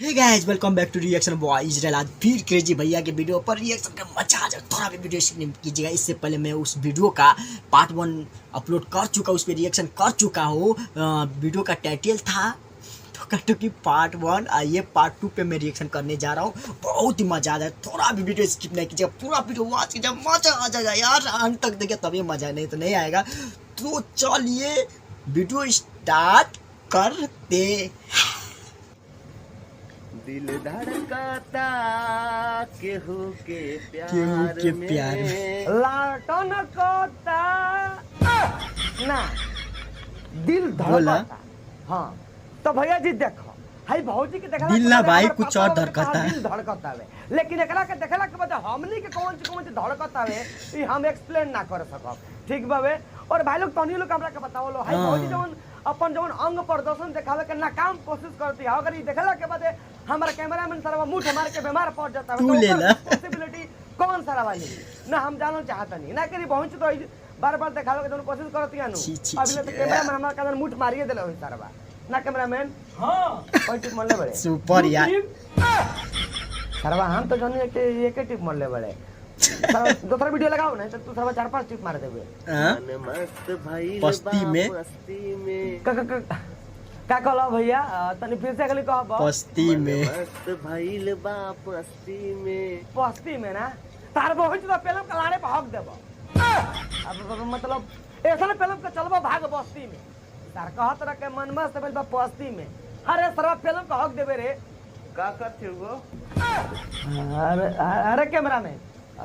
Hey guys welcome back to reaction boy Israel. आज फिर crazy भैया के वीडियो पर रिएक्शन का मजा आ जाए। थोड़ा भी वीडियो कीजिएगा। इससे पहले मैं उस वीडियो का पार्ट 1 अपलोड कर चुका, उस पर रिएक्शन कर चुका हूँ। वीडियो का टाइटल था टुकी पार्ट 1। ये पार्ट 2 पे मैं रिएक्शन करने जा रहा हूँ। बहुत ही मजा आ जाए। थोड़ा भी वीडियो स्किप नहीं कीजिएगा, पूरा वीडियो वॉच कीजिए, मजा आ जाएगा यार। अंत तक देखिए तभी मजा, नहीं तो नहीं आएगा। तो चलिए वीडियो स्टार्ट करते। दिल धड़काता केहू के प्यार में लाटन कोता ना दिल बोला। धड़कता। हाँ तो भैया जी देखो हाई भौजी के देखला दिल ना भाई कुछ और धड़कता है। दिल धड़कता है, लेकिन एकरा के देखला के बाद हमनी के कौन सी धड़कता है ई हम एक्सप्लेन ना कर सकब। ठीक बावे। और भाई लोग तनी लोग हमरा के बताओ लो हाई भौजी जवन अपन जवन अंग प्रदर्शन देखावे के नाकाम कोशिश करती है। अगर ई देखला के बाद हमारा कैमरामैन सारा मुंह मार के बीमार पड़ जाता है तू ले ला। पॉसिबिलिटी कौन सारा वाली ना हम जानना चाहता नहीं ना करी पहुंच तो बार बार देखावे के जवन कोशिश करती है नु। अभी तो कैमरामैन हमारा कादर मुठ मारिए देले होई सारा ना कैमरामैन। हां कोई टिप मारले बड़े सुपर यार। सरवा हम तो जाने के एक टिप मारले बड़े। दूसरा वीडियो लगाओ ना तो तू सरवा 4-5 टिप मार देबे। मस्त भाई पस्ती में का कहला भैया तनी फिर से अगली कहब। पस्ती में मस्त भाई बा पस्ती में ना तार बहुत तो फिल्म के लाड़े भाग देबो। अब मतलब ऐसा फिल्म के चलबो भाग बस्ती में तार कहत रह के मन मस्त भेल बा पस्ती में। अरे सरवा फिल्म का हक देबे रे का करते हो। अरे कैमरा में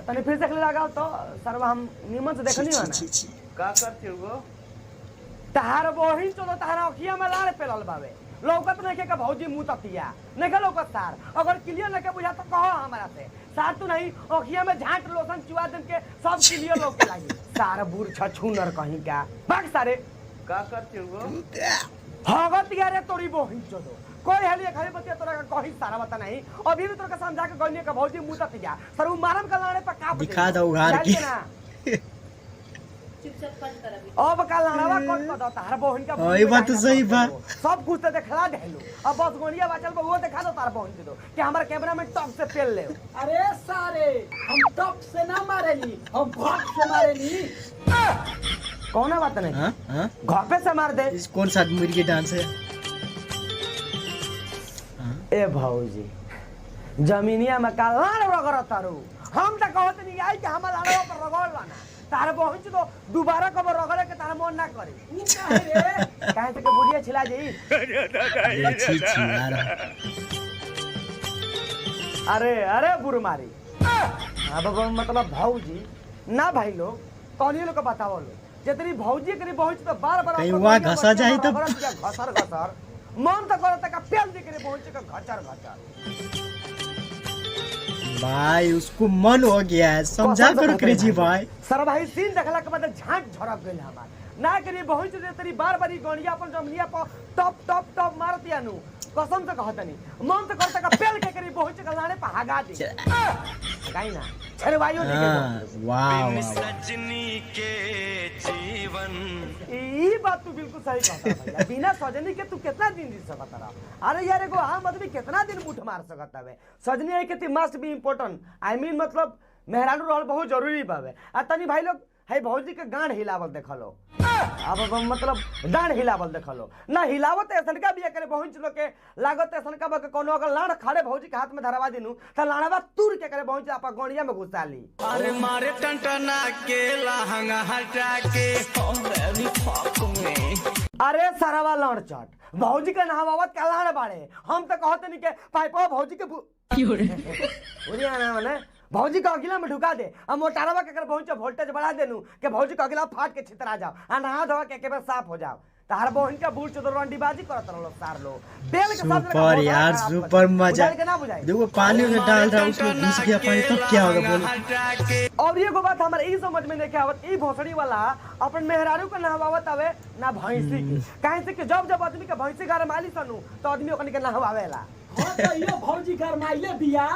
तनी फिर से अगली लगाओ तो सरवा हम निमन से देखनी हो ना का करते हो। तहार बहिन चलो तहार अखिया में लाड़ पेलल बावे लौकत नहीं के भौजी मुंह ततिया नहीं के लौकत सार। अगर क्लियर नहीं के बुझा तो कहो हमरा से सार तू नहीं अखिया में झांट लोशन चुआ देन के सब क्लियर लौके लागी। सार बूढ़ छछूनर कहीं का भाग सारे का करते हो। भगत यारे तोरी बहिन चलो कोई हलिए खाली बतिया तोरा का कहीं सारा बता नहीं। अभी भी तोरा का समझा के गइने के भौजी मुंह ततिया सर उ मारम का लाड़े पर का दिखा दो उघार की। अब का लड़ावा कट कर दो तार बहन का। ओए बात तो सही बा। सब कुछ तो देखला देलू। अब बस गोनिया बाचल बा वो देखा दो तार बहन दे दो कि हमारा कैमरा में टॉप से पेल ले। अरे सारे हम टॉप से ना मारेली हम भाग से मारेली। कौन बात नहीं हां हां घर पे से मार दे। इस कौन सा मुर्गी डांस है। ए भौजी जमीनिया में का लाड़ रगड़ तारू हम तो कहत नहीं आई कि हमारा लाड़वा पर रगड़ लाना तार बहन तो दोबारा कब रगड़े के तार मन ना करे काहे से के बुढ़िया छिला जाई। छी छी यार। अरे अरे बुरमारी अब मतलब भौजी ना भाई लोग कौन लोग का बताओ लो जितनी भौजी करी पहुंच तो बार बार कहीं वहां घसा जाए तो घसर घसर मन तो करता का पेल दे करे पहुंच का घचर घचर। भाई उसको मन हो गया है, समझा करो क्रेजी भाई। सर भाई सीन देखला के बाद झांट झड़क गेल हमार ना करी पहुंच दे तेरी बार बार गणिया अपन जमलिया पर टॉप टॉप टॉप मारतिया नु कसम से कहतनी मन तो करता का पेल के करी पहुंच का लाने पे हगा दे हगाई ना। अरे भाइयों देखे वाह सजनी के जीवन ई बात तू बिल्कुल सही कहता भैया। बिना सजनी के तू कितना दिन जी सकत रहा। अरे यार एगो आम आदमी कितना दिन मुठ मार सकत हवे। सजनी है के must be important I mean मतलब मेहरानू रहल बहुत जरूरी बावे। आ तनी भाई लोग है भौजी के गांड हिलावल देखलो। अब मतलब डांड हिलावल देखलो ना हिलावत ऐसन का बिया करे पहुंच लो के लागत ऐसन का बके कोनो अगर लाड़ खाड़े भौजी के हाथ में धरवा दिनु त लाड़वा तुर के करे पहुंच आपा गणिया में घुसा ली। अरे मारे टंटना के लहंगा हटा के अरे सरवा लाड़ चट भौजी के नहावत का लाड़ बाड़े हम तो कहते नहीं के पाइपा भौजी के उरिया ना माने भौजी का अगिला में ढुका दे अब मोटारवा के कर पहुंचे वोल्टेज बढ़ा देनु के भौजी का अगिला फाट के छितरा जाओ आ नहा धोवा के बेर साफ हो जाओ। तार बहन का बूढ़ चोदर रंडीबाजी करत रहलो सार लो तेल के साथ सुपर यार सुपर मजा। के ना बुझाई देखो पानी में डाल रहा उसमें घुस गया पानी तब क्या होगा बोलो। और ये को बात हमारे ई समझ में नहीं आवत ई भोसड़ी वाला अपन मेहरारू के नहवावत आवे ना भैंसी की काहे से कि जब जब आदमी के भैंसी घर माली सनु तो आदमी ओकनी के नहवावेला। हां तो यो भौजी घर माइले बिया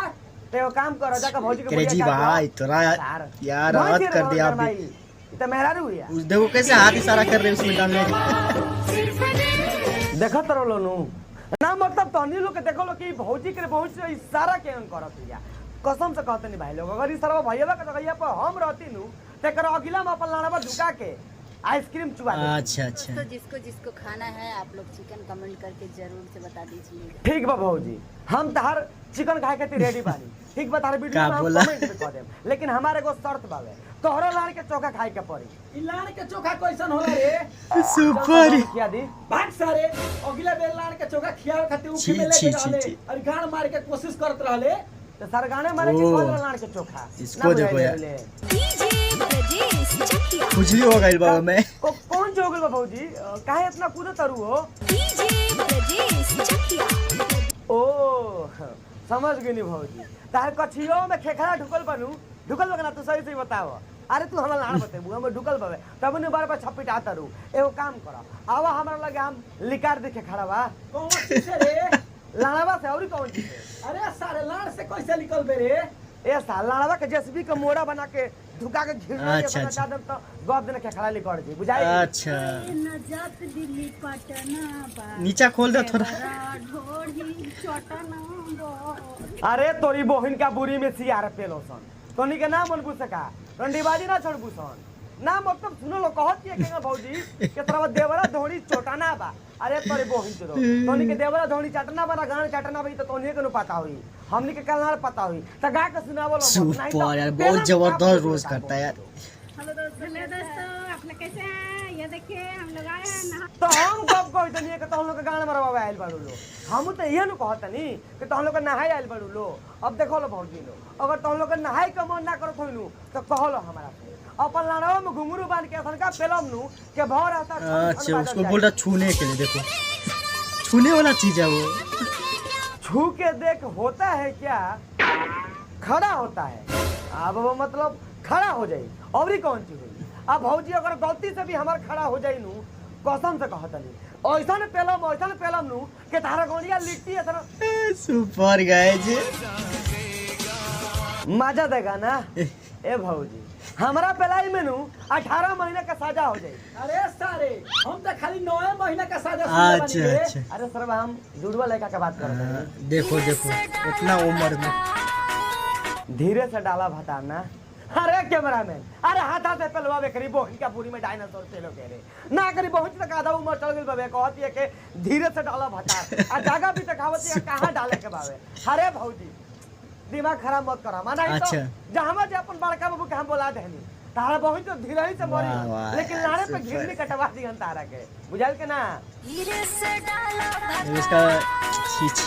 ते काम करो जाके भौजी के क्रेजी भाई तोरा यार हद कर दिया आपने। तो मेहरारू हुआ उस देखो कैसे हाथ इशारा कर रहे उसमें डालने। देखत रहो नु ना मतलब तहनी लोग के देखो लो कि भौजी के पहुंच इशारा के करत हिया कसम से कहते नहीं भाई लोग अगर इस तरह भैया के जगह पर हम रहती नु तेकर अगिला में अपन लाड़वा झुका के आइसक्रीम चुबा दे। अच्छा अच्छा तो जिसको जिसको खाना है आप लोग चिकन कमेंट करके जरूर से बता दीजिए। ठीक बा भौजी हम तहार चिकन खाए के रेडी बानी ठीक बा तार वीडियो का में हम बोला? कमेंट भी कर देम लेकिन हमारे एगो शर्त बावे तोहरो लाड़ के चोखा खाए के पड़ी। ई लाड़ के चोखा कैसन होला रे? सुपर क्या दी भाग सारे अगला बेर लाड़ के चोखा खियावे खातिर उखे छी, में छी, लेके छी, रहले छी। और गाड़ मार के कोशिश करत रहले। तो सरगाने मारे के ओ। बोल लाड़ के चोखा इसको ना देखो बुझाइले यार। ले। खुजली हो गई बाबा मैं कौन जो हो गइल बा भौजी काहे इतना कूदत तारू हो? ओ समझ गई भौजी तार कछियो में खेखरा ढुकल बनू ढुकल बना तू सही सही बताओ। अरे तू हमरा लाड़ बतेबू हम ढुकल बवे तब ने बार बार छपिटा तारू एगो काम कर आवा हमरा लगे हम लिकार देखे खड़ा बा कौन चीज से रे? लाड़वा से और कौन चीज है? अरे सारे लाड़ से कैसे निकल बे रे? ए साल लाड़वा के जेसीबी के मोड़ा बना के धुका के घिरना के अच्छा, बना अच्छा। दम तो गप देने के खड़ा लिकर जी बुझाई। अच्छा नीचा खोल दे थोड़ा अरे तोरी बहिन का बुरी में सियार पेलो सन तोनी के नाम मन सका रंडीबाजी ना छोड़बू सन ना मतलब सुनो लो कहत है के भौजी के तरह देवरा धोनी चोटाना बा। अरे तोरी बहिन तो तोनी के देवरा धोनी चाटना बा ना गान चाटना बा तो तोनी के न पता होई हमनी के कल पता होई त गा के सुनावो लो सुपर यार बहुत जबरदस्त रोज करता है यार। हेलो दोस्तों अपने कैसे हैं? ये देखिए हम लोग आए हैं नहा तो हम कब कह तनी के तो हम लोग के गान मरवा आइल बाड़ू लो हम तो इहे न कहतनी कि तो हम लोग के नहाई आइल बाड़ू लो। अब देखो लो भौजी लो अगर तो हम लोग के नहाई के मन ना करत होइनु तो कह लो हमरा से अपन लाड़वा में घुंघरू बांध के असन का पेलम नु के भर आता अच्छा उसको बोल रहा छूने के लिए देखो छूने वाला चीज है वो। छू के देख होता है क्या खड़ा होता है। अब वो मतलब खड़ा हो जाई और कौन चीज हुई। अब भौजी अगर गलती से भी हमार खड़ा हो जाई नु कसम से कहतनी ऐसन पेलम नु के तारा गोलिया लिट्टी ऐसा सुपर गाइस मजा देगा ना। ए भौजी हमरा पेलाई में नु 18 महीने का सजा हो जाई। अरे सारे हम तो खाली 9 महीना का सजा अच्छा सुनले बानी रे। अच्छा अरे सर हम जुड़वा लड़का के बात कर रहे हैं। देखो देखो इतना उम्र में धीरे से डाला भताना। अरे कैमरामैन अरे हाथा से पेलवा करी बहिन का पूरी में डायनासोर पेलो के रे ना करी बहुत तक आधा उम्र चल गई बाबे कहती है कि धीरे से डाला भता आ जगह भी तकावती है कहां डाले के बाबे। अरे भौजी दिमाग खराब मत करा माना तो अच्छा। जहां जे अपन बड़का बाबू के हम बोला देनी तारा बहुत तो धीरे ही से वाह, मरी वाह, लेकिन लाड़े पे सुपर। घिरनी कटवा दिहन तारा के बुझाइल के ना उसका खींच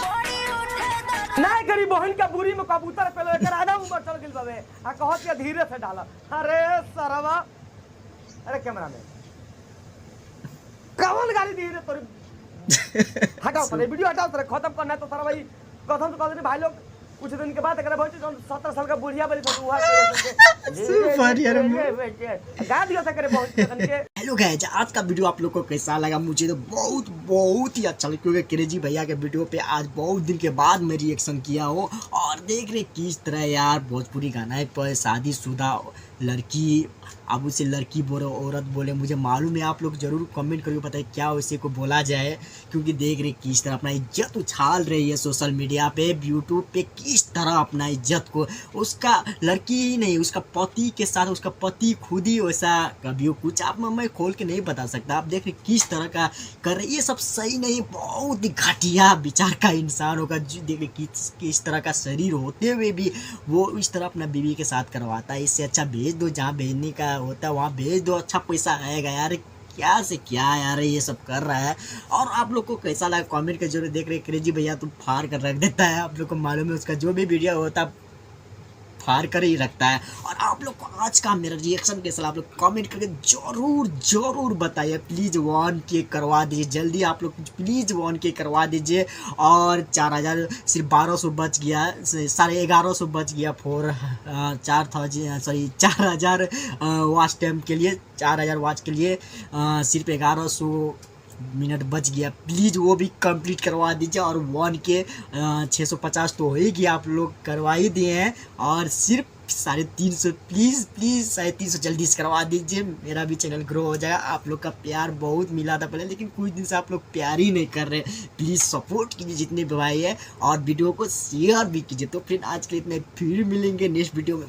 ना करी बहन का बुरी में कबूतर पेलो एकर आधा उम्र चल गेल बाबे आ कहत के धीरे से डाला। अरे सरवा अरे कैमरामैन कौन गाली दी रे तोरी हटाओ पहले वीडियो हटाओ तेरे खत्म करना है तो सारा भाई कसम से कहते भाई लोग कुछ दिन के बाद अगर बहुत 17 साल का बुढ़िया बड़ी तो हुआ सुपर यार। गा दिया था करे बहुत के हेलो गाइस आज का वीडियो आप लोग को कैसा लगा? मुझे तो बहुत ही अच्छा लगा क्योंकि क्रेजी भैया के वीडियो पे आज बहुत दिन के बाद मैं रिएक्शन किया हो और देख रहे किस तरह यार भोजपुरी गाना है पर शादीशुदा लड़की अब उसे लड़की बोले औरत बोले मुझे मालूम है। आप लोग जरूर कमेंट करके बताइए क्या वैसे को बोला जाए क्योंकि देख रहे किस तरह अपना इज्जत उछाल रही है सोशल मीडिया पे यूट्यूब पे किस तरह अपना इज्जत को उसका लड़की ही नहीं उसका पति के साथ उसका पति खुद ही वैसा कभी कुछ आप मैं खोल के नहीं बता सकता। आप देख रहे किस तरह का कर रहे ये सब सही नहीं बहुत ही घटिया विचार का इंसान होगा जो देख रहे किस तरह का शरीर होते हुए भी वो इस तरह अपना बीवी के साथ करवाता है। इससे अच्छा भेज दो जहाँ भेजने का होता है वहाँ भेज दो अच्छा पैसा आएगा यार। क्या से क्या यार ये सब कर रहा है और आप लोग को कैसा लगा कमेंट के जरूर। देख रहे क्रेजी भैया तो फाड़ कर रख देता है आप लोग को मालूम है उसका जो भी वीडियो होता है फाड़ कर ही रखता है। और आप लोग को आज का मेरा रिएक्शन कैसा लगा आप लोग कमेंट करके जरूर बताइए। प्लीज़ 1K करवा दीजिए जल्दी आप लोग प्लीज़ 1K करवा दीजिए। और 4000 सिर्फ 1200 बच गया 1150 बच गया 4000 वॉच टाइम के लिए 4000 वॉच के लिए सिर्फ 1100 मिनट बच गया, प्लीज़ वो भी कंप्लीट करवा दीजिए। और 1K 650 तो हो ही गया, आप लोग करवा ही दिए हैं, और सिर्फ 350 प्लीज़ 350 जल्दी से करवा दीजिए, मेरा भी चैनल ग्रो हो जाएगा। आप लोग का प्यार बहुत मिला था पहले, लेकिन कुछ दिन से आप लोग प्यार ही नहीं कर रहे। प्लीज़ सपोर्ट कीजिए जितने भी भाई है, और वीडियो को शेयर भी कीजिए। तो फिर आज के लिए इतने, फिर मिलेंगे नेक्स्ट वीडियो में।